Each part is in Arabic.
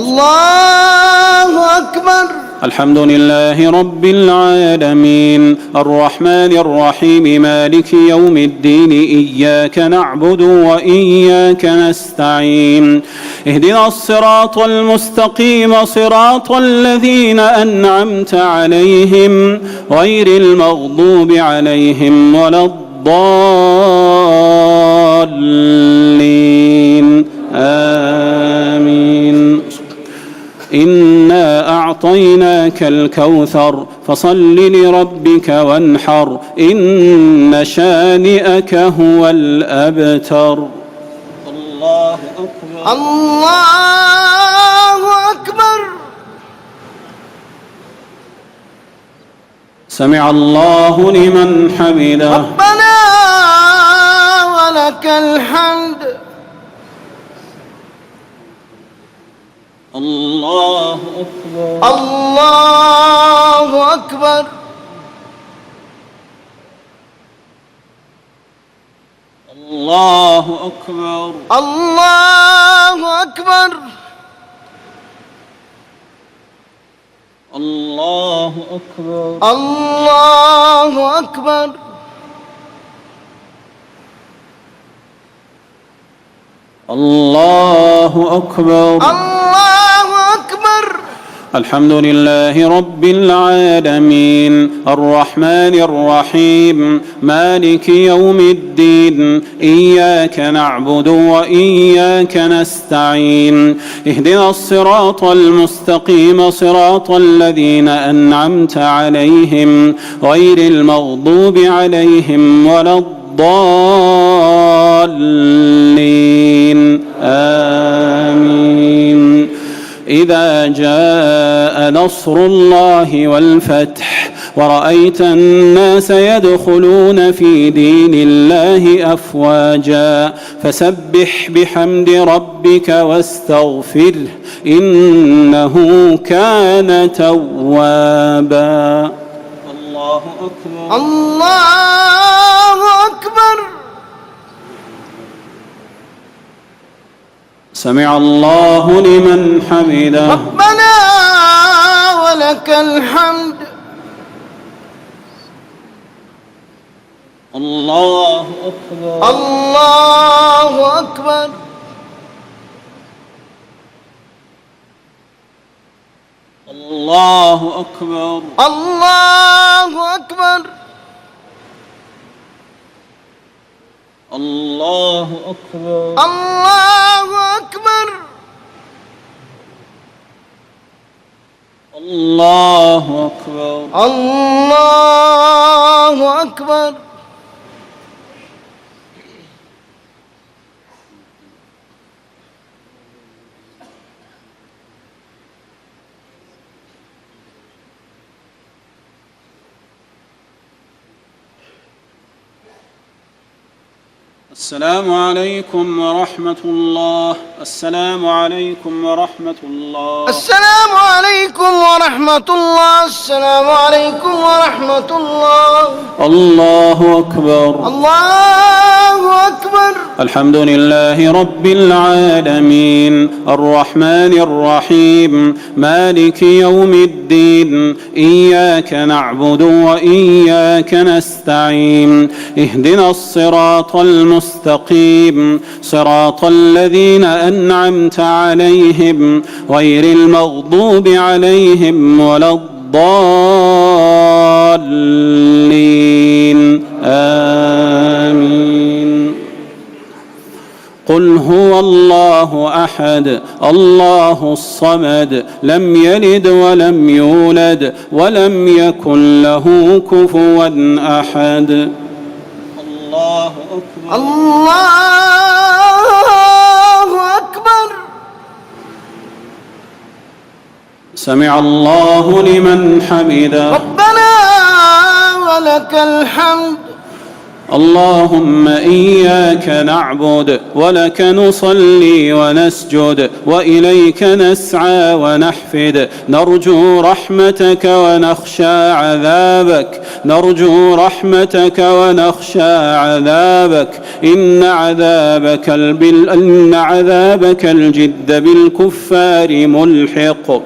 الله أكبر. الحمد لله رب العالمين الرحمن الرحيم مالك يوم الدين إياك نعبد وإياك نستعين اهدنا الصراط المستقيم صراط الذين أنعمت عليهم غير المغضوب عليهم ولا الضالين آمين. إنا أعطيناك الكوثر فصل لربك وانحر إن شانئك هو الأبتر. الله أكبر. الله أكبر. سمع الله لمن حمده. ربنا ولك الحمد. الله أكبر. الله أكبر. الله أكبر. الله أكبر. الله أكبر. الله أكبر. الله أكبر. الله أكبر. الحمد لله رب العالمين الرحمن الرحيم مالك يوم الدين إياك نعبد وإياك نستعين اهدنا الصراط المستقيم صراط الذين أنعمت عليهم غير المغضوب عليهم ولا الضالين آمين. إذا جاء نصر الله والفتح ورأيت الناس يدخلون في دين الله أفواجا فسبح بحمد ربك واستغفره إنه كان توابا. الله أكبر. الله أكبر. سمع الله لمن حمده. ربنا ولك الحمد. الله أكبر. الله أكبر. الله أكبر. الله أكبر. الله أكبر. الله أكبر. الله أكبر. الله أكبر. السلام عليكم ورحمة الله. السلام عليكم ورحمة الله. السلام عليكم ورحمة الله. السلام عليكم ورحمة الله. الله أكبر. الله أكبر. الحمد لله رب العالمين الرحمن الرحيم مالك يوم الدين إياك نعبد وإياك نستعين اهدنا الصراط المستقيم صراط الذين أنعمت عليهم غير المغضوب عليهم ولا الضالين آمين. قل هو الله أحد الله الصمد لم يلد ولم يولد ولم يكن له كفوا أحد. الله أكبر. الله أكبر. سمع الله لمن حمده. ربنا ولك الحمد. اللهم إياك نعبد ولك نصلي ونسجد وإليك نسعى ونحفد نرجو رحمتك ونخشى عذابك نرجو رحمتك ونخشى عذابك إن عذابك الجد بالكفار ملحق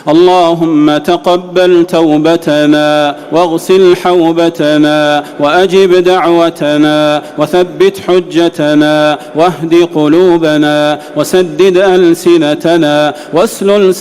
اللهم تقبل توبتنا واغسل حوبتنا وأجب دعوتنا وثبت حجتنا واهد قلوبنا وسدد ألسنتنا واسلل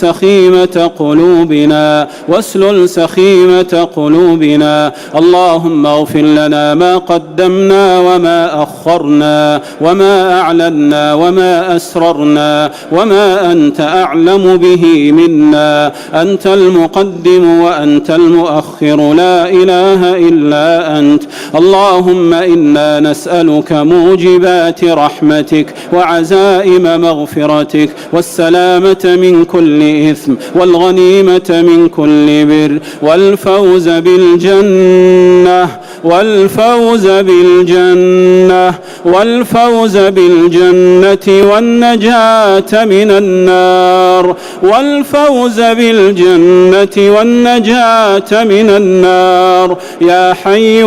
سخيمة قلوبنا اللهم اغفر لنا ما قدمنا وما أخرنا وما أعلنا وما أسررنا وما أنت أعلم به منا أنت المقدم وأنت المؤخر لا إله إلا أنت اللهم إنا نسألك موجبات رحمتك وعزائم مغفرتك والسلامة من كل إثم والغنيمة من كل بر والفوز بالجنة والنجاة من النار يا حي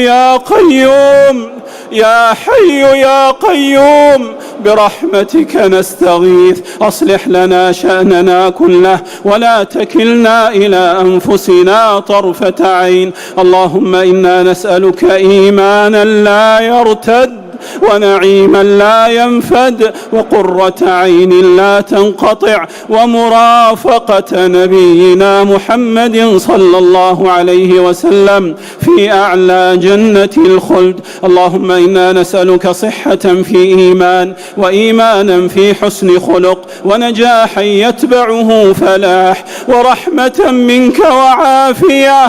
يا قيوم يا حي يا قيوم برحمتك نستغيث أصلح لنا شأننا كله ولا تكلنا إلى أنفسنا طرفة عين اللهم إنا نسألك إيمانا لا يرتد ونعيما لا ينفد وقرة عين لا تنقطع ومرافقة نبينا محمد صلى الله عليه وسلم في أعلى جنة الخلد اللهم إنا نسألك صحة في إيمان وإيمانا في حسن خلق ونجاحا يتبعه فلاح ورحمة منك وعافية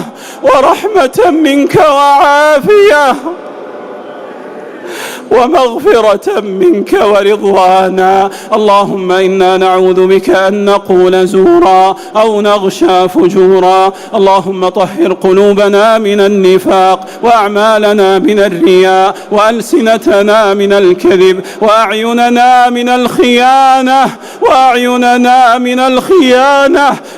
ومغفرة منك ورضوانا اللهم إنا نعوذ بك أن نقول زورا أو نغشى فجورا اللهم طهر قلوبنا من النفاق وأعمالنا من الرياء وألسنتنا من الكذب وأعيننا من الخيانة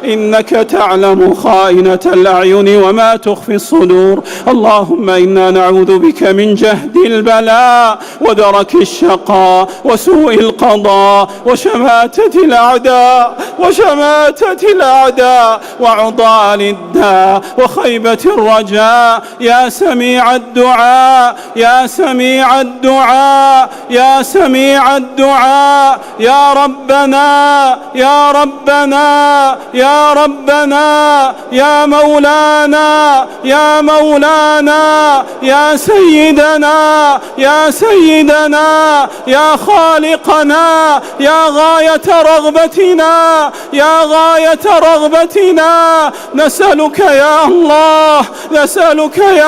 إنك تعلم خائنة الأعين وما تخفي الصدور اللهم إنا نعوذ بك من جهد البلاء ودرك الشقاء وسوء القضاء وشماتة الأعداء وعضال الداء وخيبة الرجاء يا سميع الدعاء يا ربنا يا مولانا يا سيدنا يا خالقنا يا غاية رغبتنا نسألك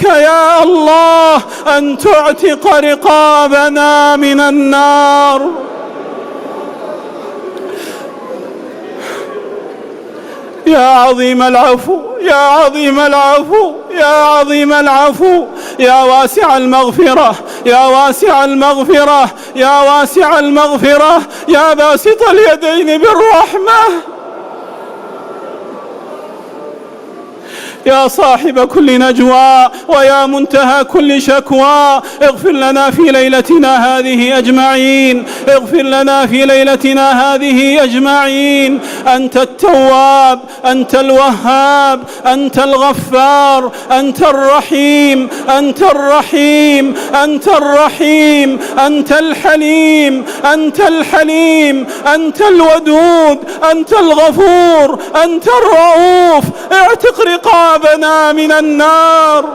يا الله أن تعتق رقابنا من النار يا عظيم العفو يا واسع المغفرة يا باسط اليدين بالرحمة يا صاحب كل نجوى ويا منتهى كل شكوى اغفر لنا في ليلتنا هذه أجمعين أنت التواب أنت الوهاب أنت الغفار أنت الرحيم أنت الحليم أنت الودود أنت الغفور أنت الرؤوف اعتق رقابنا من النار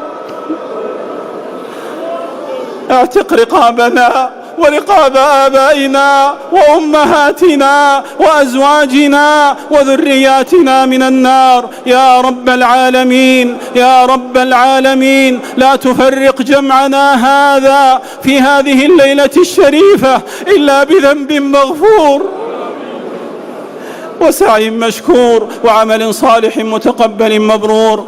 اعتق رقابنا ورقاب آبائنا وأمهاتنا وأزواجنا وذرياتنا من النار يا رب العالمين لا تفرق جمعنا هذا في هذه الليلة الشريفة إلا بذنب مغفور وسعي مشكور وعمل صالح متقبل مبرور.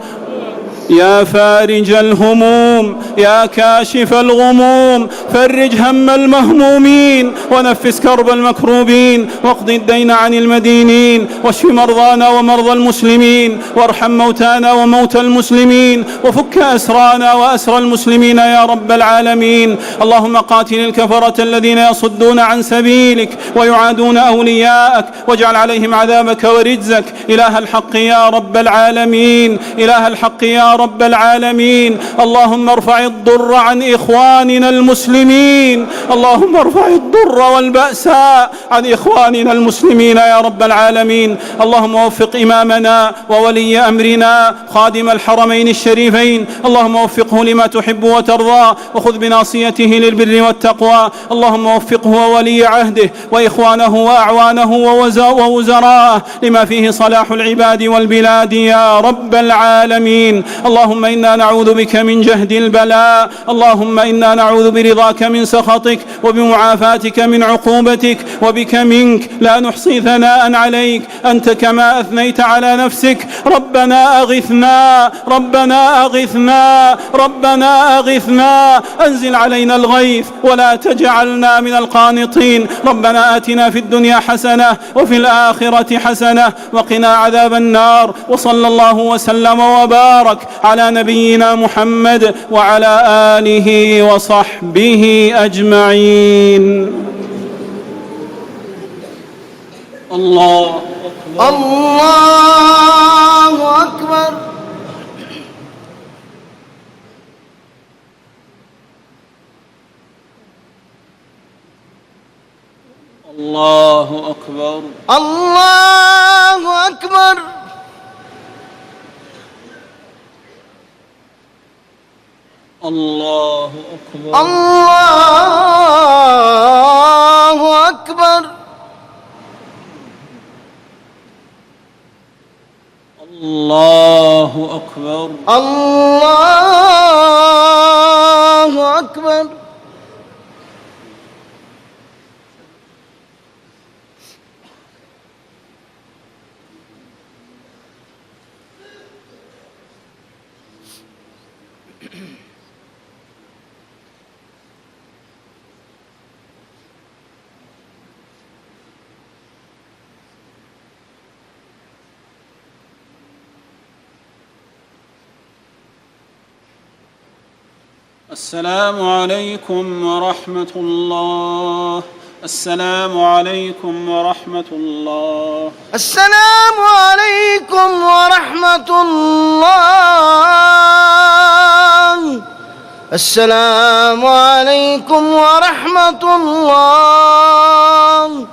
يا فارج الهموم، يا كاشف الغموم، فرج هم المهمومين ونفس كرب المكروبين، واقض الدين عن المدينين، واشف مرضانا ومرضى المسلمين، وارحم موتانا وموتى المسلمين، وفك أسرانا وأسرى المسلمين يا رب العالمين. اللهم قاتل الكفرة الذين يصدون عن سبيلك ويعادون أولياءك، واجعل عليهم عذابك ورجزك إله الحق يا رب العالمين، إله الحق يا رب العالمين. اللهم ارفع الضر عن إخواننا المسلمين، اللهم ارفع الضر والبأساء عن إخواننا المسلمين يا رب العالمين. اللهم وفق إمامنا وولي أمرنا خادم الحرمين الشريفين، اللهم وفقه لما تحب وترضى، وخذ بناصيته للبر والتقوى. اللهم وفقه وولي عهده وإخوانه وأعوانه ووزراءه لما فيه صلاح العباد والبلاد يا رب العالمين. اللهم إنا نعوذ بك من جهد البلاء، اللهم إنا نعوذ برضاك من سخطك وبمعافاتك من عقوبتك، وبك منك لا نحصي ثناء عليك أنت كما أثنيت على نفسك. ربنا أغثنا، ربنا أغثنا، ربنا أغثنا، أنزل علينا الغيث ولا تجعلنا من القانطين. ربنا آتنا في الدنيا حسنة وفي الآخرة حسنة وقنا عذاب النار. وصلى الله وسلم وبارك على نبينا محمد وعلى آله وصحبه أجمعين. الله أكبر، الله أكبر. الله أكبر، الله أكبر. الله أكبر، الله أكبر. الله أكبر، الله أكبر. السلام عليكم ورحمة الله، السلام عليكم ورحمة الله. السلام عليكم ورحمة الله. السلام عليكم ورحمة الله.